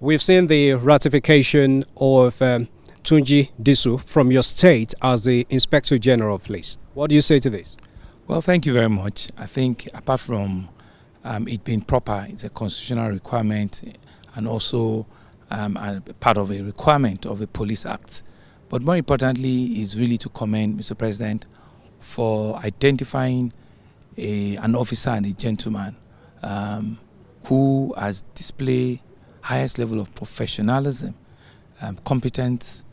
We've seen the ratification of Tunji Disu from your state as the Inspector General of Police. What do you say to this? Well, thank you very much. I think apart from it being proper, it's a constitutional requirement and also a part of a requirement of the Police Act. But more importantly is really to commend Mr. President for identifying an officer and a gentleman who has displayed highest level of professionalism, competence,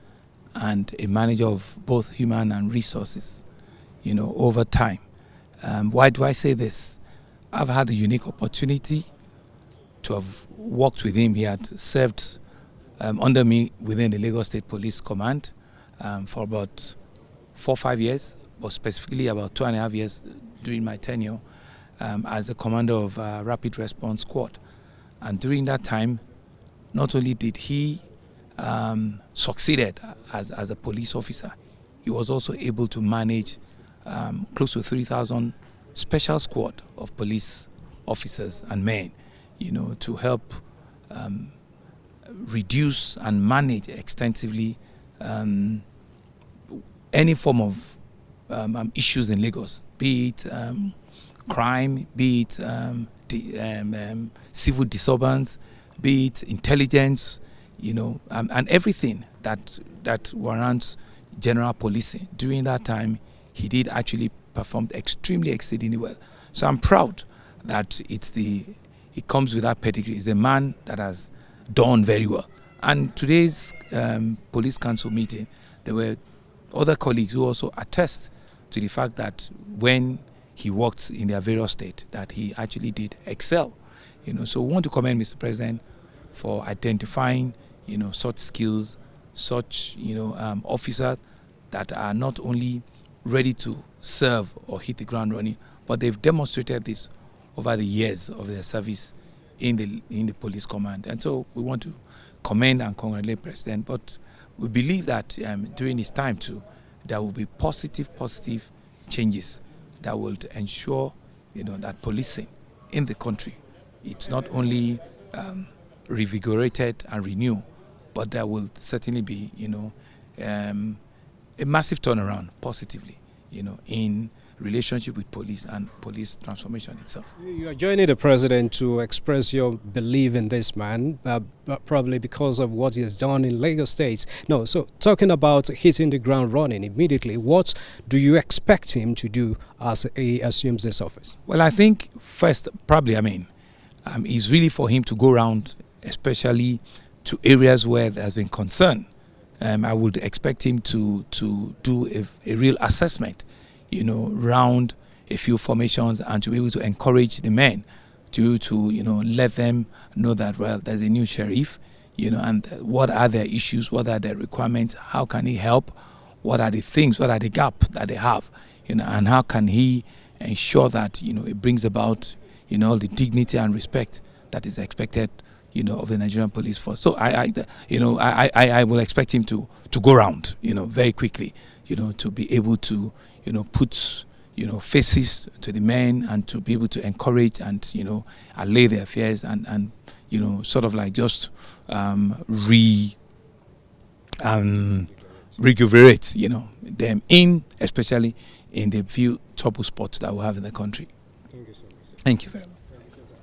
and a manager of both human and resources, over time. Why do I say this? I've had the unique opportunity to have worked with him. He had served under me within the Lagos State Police Command for about 4 or 5 years, but specifically about 2.5 years during my tenure as the commander of Rapid Response Squad. And during that time, not only did he succeeded as a police officer, he was also able to manage close to 3,000 special squad of police officers and men, to help reduce and manage extensively any form of issues in Lagos, be it crime, be it civil disturbance, be it intelligence, and everything that warrants general policing. During that time, he did actually perform extremely exceedingly well. So I'm proud that it comes with that pedigree. It's a man that has done very well. And today's police council meeting, there were other colleagues who also attest to the fact that when he worked in their various states, that he actually did excel. So we want to commend Mr. President for identifying, such skills, such, officers that are not only ready to serve or hit the ground running, but they've demonstrated this over the years of their service in the police command. And so we want to commend and congratulate President, but we believe that during his time too, there will be positive changes that will ensure, that policing in the country, it's not only revigorated and renewed, but there will certainly be, a massive turnaround positively, in relationship with police and police transformation itself. You are joining the president to express your belief in this man, probably because of what he has done in Lagos State. No, so talking about hitting the ground running immediately, what do you expect him to do as he assumes this office? Well, I think first, probably, it's really for him to go around, especially to areas where there has been concern. I would expect him to do a real assessment, round a few formations and to be able to encourage the men to let them know that, well, there's a new sheriff, and what are their issues, what are their requirements, how can he help, what are the things, what are the gaps that they have, and how can he ensure that, it brings about, the dignity and respect that is expected, of the Nigerian police force. So I will expect him to go around, very quickly, to be able to, put, faces to the men and to be able to encourage and, allay their fears and sort of like just recuperate, them especially in the few trouble spots that we have in the country. Thank you so much. Thank you very much.